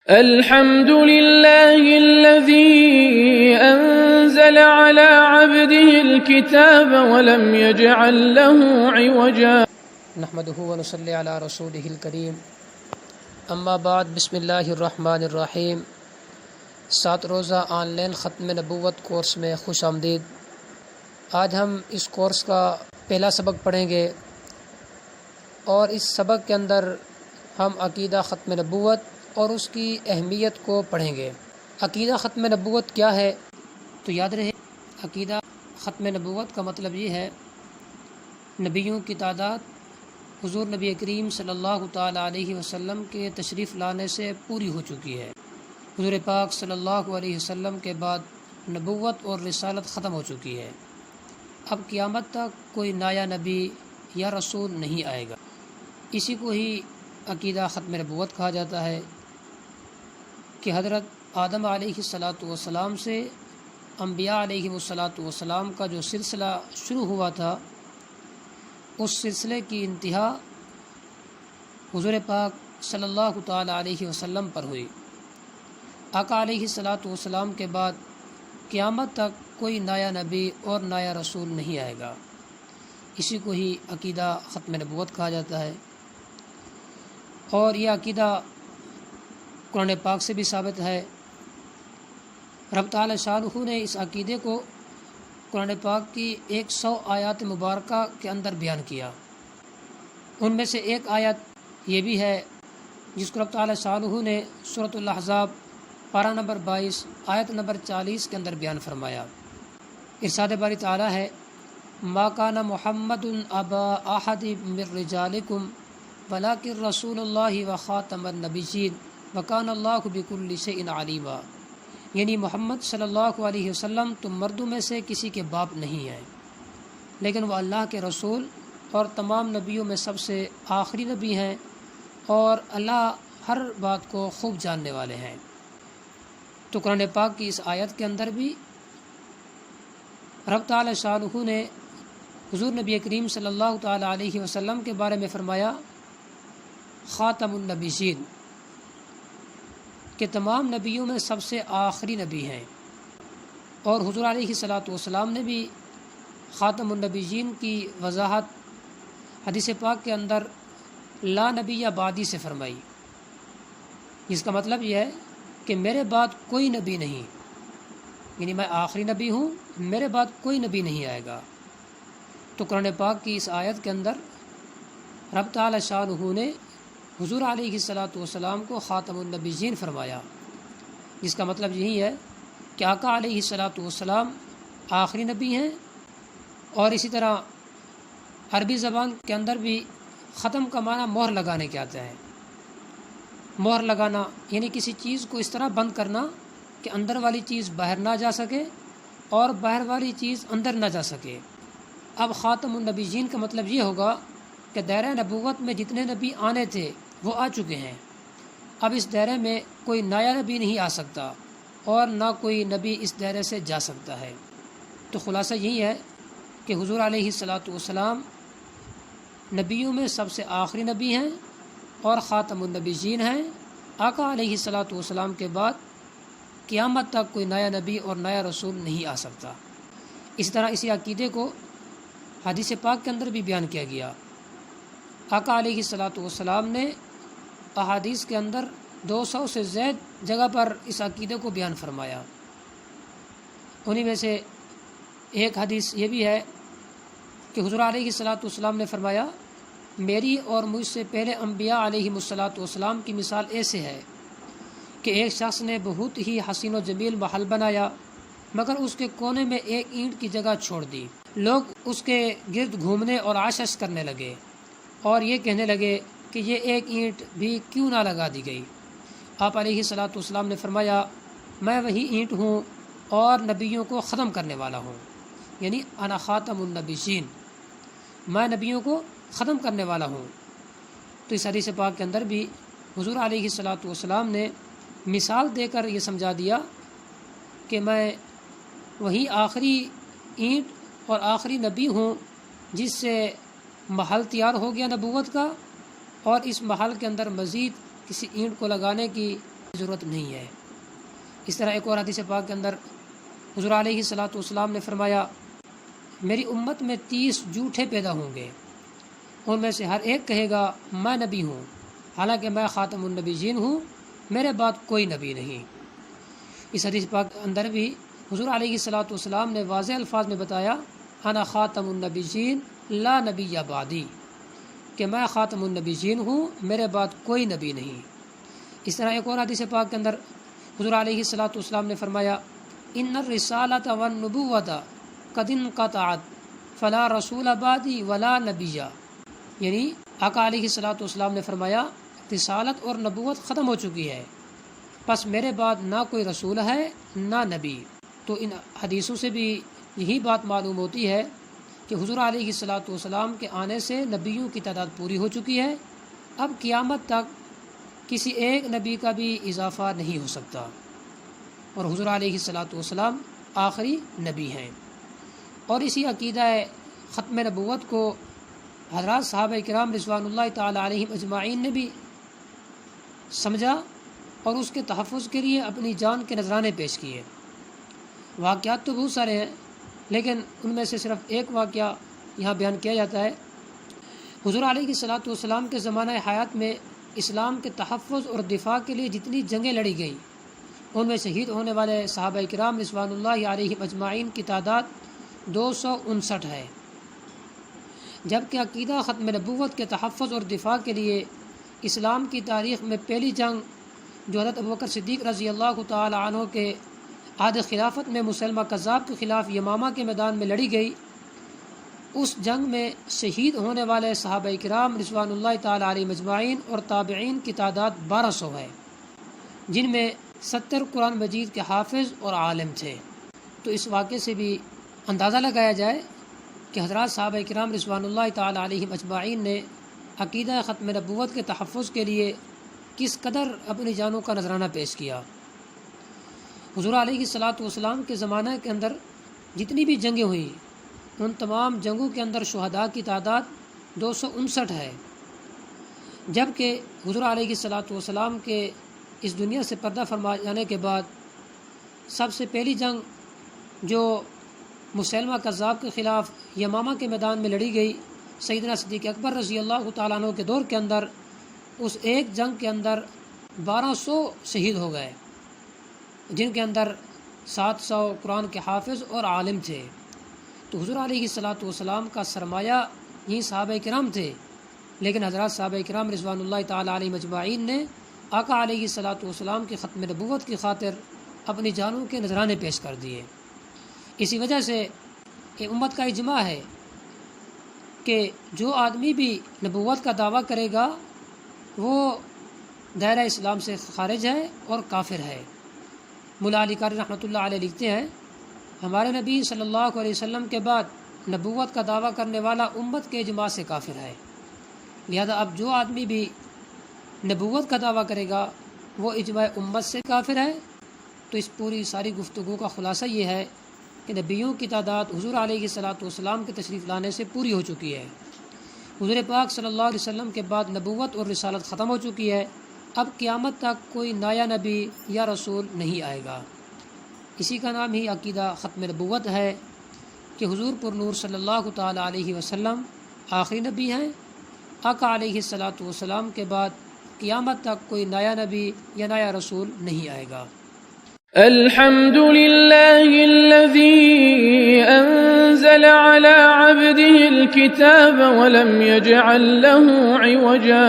الحمد لله الذي أنزل على عبده الكتاب ولم يجعل له عوجا نحمده ونصلي على رسوله الكريم اما بعد بسم اللہ الرحمن الرحیم 7 روزہ آن لائن ختم نبوت کورس میں خوش آمدید۔ آج ہم اس کورس کا پہلا سبق پڑھیں گے اور اس سبق کے اندر ہم عقیدہ ختم نبوت اور اس کی اہمیت کو پڑھیں گے۔ عقیدہ ختم نبوت کیا ہے؟ تو یاد رہے، عقیدہ ختم نبوت کا مطلب یہ ہے نبیوں کی تعداد حضور نبی کریم صلی اللہ تعالیٰ علیہ وسلم کے تشریف لانے سے پوری ہو چکی ہے۔ حضور پاک صلی اللہ علیہ وسلم کے بعد نبوت اور رسالت ختم ہو چکی ہے۔ اب قیامت تک کوئی نیا نبی یا رسول نہیں آئے گا۔ اسی کو ہی عقیدہ ختم نبوت کہا جاتا ہے کہ حضرت آدم علیہ السلام سے انبیاء علیہ السلام کا جو سلسلہ شروع ہوا تھا، اس سلسلے کی انتہا حضور پاک صلی اللہ تعالیٰ علیہ وسلم پر ہوئی۔ آقا علیہ السلام کے بعد قیامت تک کوئی نیا نبی اور نیا رسول نہیں آئے گا۔ اسی کو ہی عقیدہ ختم نبوت کہا جاتا ہے، اور یہ عقیدہ قرآن پاک سے بھی ثابت ہے۔ رب تعالی شانہ نے اس عقیدے کو قرآن پاک کی 100 آیات مبارکہ کے اندر بیان کیا۔ ان میں سے ایک آیت یہ بھی ہے جس کو رب تعالی شانہ نے سورۃ الاحزاب پارہ نمبر 22 آیت نمبر 40 کے اندر بیان فرمایا۔ ارشاد باری تعالی ہے، ما کان محمد ابا احد من رجالکم ولکن رسول اللہ وخاتم النبیین وکان اللہ بکل شیء علیما۔ یعنی محمد صلی اللہ علیہ وسلم تم مردوں میں سے کسی کے باپ نہیں ہیں، لیکن وہ اللہ کے رسول اور تمام نبیوں میں سب سے آخری نبی ہیں، اور اللہ ہر بات کو خوب جاننے والے ہیں۔ تو قرآن پاک کی اس آیت کے اندر بھی رب تعالی شانہ نے حضور نبی کریم صلی اللہ تعالیٰ علیہ وسلم کے بارے میں فرمایا خاتم النبیین، کہ تمام نبیوں میں سب سے آخری نبی ہیں۔ اور حضور علیہ السلام نے بھی خاتم النبیین کی وضاحت حدیث پاک کے اندر لا نبی بعدی سے فرمائی، جس کا مطلب یہ ہے کہ میرے بعد کوئی نبی نہیں، یعنی میں آخری نبی ہوں، میرے بعد کوئی نبی نہیں آئے گا۔ تو قرآن پاک کی اس آیت کے اندر رب تعالی شانہ نے حضور علیہ السلام کو خاتم النبیین فرمایا، جس کا مطلب یہی ہے کہ آقا علیہ السلام آخری نبی ہیں۔ اور اسی طرح عربی زبان کے اندر بھی ختم کا معنی مہر لگانے کے آتا ہے۔ مہر لگانا یعنی کسی چیز کو اس طرح بند کرنا کہ اندر والی چیز باہر نہ جا سکے اور باہر والی چیز اندر نہ جا سکے۔ اب خاتم النبیین کا مطلب یہ ہوگا کہ دائرہ نبوت میں جتنے نبی آنے تھے وہ آ چکے ہیں۔ اب اس دائرے میں کوئی نیا نبی نہیں آ سکتا اور نہ کوئی نبی اس دائرے سے جا سکتا ہے۔ تو خلاصہ یہی ہے کہ حضور علیہ السلام نبیوں میں سب سے آخری نبی ہیں اور خاتم النبیین ہیں۔ آقا علیہ السلام کے بعد قیامت تک کوئی نیا نبی اور نیا رسول نہیں آ سکتا۔ اسی طرح اسی عقیدے کو حدیث پاک کے اندر بھی بیان کیا گیا۔ آقا علیہ السلام نے احادیث کے اندر 200 سے زائد جگہ پر اس عقیدے کو بیان فرمایا۔ انہی میں سے ایک حدیث یہ بھی ہے کہ حضور علیہ السلام نے فرمایا، میری اور مجھ سے پہلے انبیاء علیہ السلام کی مثال ایسے ہے کہ ایک شخص نے بہت ہی حسین و جمیل محل بنایا، مگر اس کے کونے میں ایک اینٹ کی جگہ چھوڑ دی۔ لوگ اس کے گرد گھومنے اور آشش کرنے لگے اور یہ کہنے لگے کہ یہ ایک اینٹ بھی کیوں نہ لگا دی گئی۔ آپ علیہ السلام نے فرمایا، میں وہی اینٹ ہوں اور نبیوں کو ختم کرنے والا ہوں، یعنی انا خاتم النبیین، میں نبیوں کو ختم کرنے والا ہوں۔ تو اس حدیث پاک کے اندر بھی حضور علیہ السلام نے مثال دے کر یہ سمجھا دیا کہ میں وہی آخری اینٹ اور آخری نبی ہوں جس سے محل تیار ہو گیا نبوت کا، اور اس محل کے اندر مزید کسی اینٹ کو لگانے کی ضرورت نہیں ہے۔ اس طرح ایک اور حدیث پاک کے اندر حضور علیہ الصلوۃ والسلام نے فرمایا میری امت میں 30 جھوٹے پیدا ہوں گے، ان میں سے ہر ایک کہے گا میں نبی ہوں، حالانکہ میں خاتم النبیین ہوں، میرے بعد کوئی نبی نہیں۔ اس حدیث پاک کے اندر بھی حضور علیہ الصلوۃ والسلام نے واضح الفاظ میں بتایا انا خاتم النبیین لا نبی بعدی، کہ میں خاتم النبیین ہوں، میرے بعد کوئی نبی نہیں۔ اس طرح ایک اور حدیث پاک کے اندر حضور علیہ الصلوۃ والسلام نے فرمایا ان الرسالۃ والنبوۃ قد انقطعت فلا رسول بعدی ولا نبی، یعنی آقا علیہ الصلوۃ والسلام نے فرمایا رسالت اور نبوت ختم ہو چکی ہے، پس میرے بعد نہ کوئی رسول ہے نہ نبی۔ تو ان حدیثوں سے بھی یہی بات معلوم ہوتی ہے کہ حضور علیہ الصلوۃ والسلام کے آنے سے نبیوں کی تعداد پوری ہو چکی ہے، اب قیامت تک کسی ایک نبی کا بھی اضافہ نہیں ہو سکتا، اور حضور علیہ الصلوۃ والسلام آخری نبی ہیں۔ اور اسی عقیدہ ختم نبوت کو حضرات صحابہ کرام رضوان اللہ تعالی علیہم اجمعین نے بھی سمجھا اور اس کے تحفظ کے لیے اپنی جان کے نذرانے پیش کیے۔ واقعات تو بہت سارے ہیں، لیکن ان میں سے صرف ایک واقعہ یہاں بیان کیا جاتا ہے۔ حضور علیہ الصلوۃ والسلام کے زمانہ حیات میں اسلام کے تحفظ اور دفاع کے لیے جتنی جنگیں لڑی گئیں، ان میں شہید ہونے والے صحابہ کرام رضوان اللہ علیہم اجمعین کی تعداد 259 ہے، جبکہ عقیدہ ختم نبوت کے تحفظ اور دفاع کے لیے اسلام کی تاریخ میں پہلی جنگ جو حضرت ابوبکر صدیق رضی اللہ تعالی عنہ کے عہد خلافت میں مسلمہ کذاب کے خلاف یمامہ کے میدان میں لڑی گئی، اس جنگ میں شہید ہونے والے صحابہ کرام رضوان اللہ تعالی علیہ مجمعین اور تابعین کی تعداد 1200 ہے، جن میں 70 قرآن مجید کے حافظ اور عالم تھے۔ تو اس واقعے سے بھی اندازہ لگایا جائے کہ حضرات صحابہ کرام رضوان اللہ تعالی علیہ مجمعین نے عقیدہ ختم نبوت کے تحفظ کے لیے کس قدر اپنی جانوں کا نذرانہ پیش کیا۔ حضور علیہ الصلوۃ والسلام کے زمانہ کے اندر جتنی بھی جنگیں ہوئیں، ان تمام جنگوں کے اندر شہداء کی تعداد 259 ہے، جبکہ حضور علیہ الصلوۃ والسلام کے اس دنیا سے پردہ فرما جانے کے بعد سب سے پہلی جنگ جو مسلمہ کذاب کے خلاف یمامہ کے میدان میں لڑی گئی، سیدنا صدیق اکبر رضی اللہ تعالیٰ عنہ کے دور کے اندر، اس ایک جنگ کے اندر 1200 شہید ہو گئے، جن کے اندر 700 قرآن کے حافظ اور عالم تھے۔ تو حضور علیہ الصلوۃ والسلام کا سرمایہ یہی صحابہ کرام تھے، لیکن حضرات صحابہ کرام رضوان اللہ تعالی علیہ مجمعین نے آقا علیہ الصلوۃ والسلام کی ختم نبوت کی خاطر اپنی جانوں کے نذرانے پیش کر دیے۔ اسی وجہ سے یہ امت کا اجماع ہے کہ جو آدمی بھی نبوت کا دعویٰ کرے گا وہ دائرہ اسلام سے خارج ہے اور کافر ہے۔ مولا علی قاری رحمۃ اللہ علیہ لکھتے ہیں ہمارے نبی صلی اللہ علیہ وسلم کے بعد نبوت کا دعویٰ کرنے والا امت کے اجماع سے کافر ہے، لہذا اب جو آدمی بھی نبوت کا دعویٰ کرے گا وہ اجماع امت سے کافر ہے۔ تو اس پوری ساری گفتگو کا خلاصہ یہ ہے کہ نبیوں کی تعداد حضور علیہ الصلوۃ والسلام کے تشریف لانے سے پوری ہو چکی ہے۔ حضور پاک صلی اللہ علیہ وسلم کے بعد نبوت اور رسالت ختم ہو چکی ہے، اب قیامت تک کوئی نیا نبی یا رسول نہیں آئے گا۔ اسی کا نام ہی عقیدہ ختم نبوت ہے کہ حضور پر نور صلی اللہ تعالی علیہ وسلم آخری نبی ہیں، آقا علیہ الصلوۃ والسلام کے بعد قیامت تک کوئی نیا نبی یا نیا رسول نہیں آئے گا۔ الحمد لله الذي أنزل على عبده الكتاب ولم يجعل له عوجا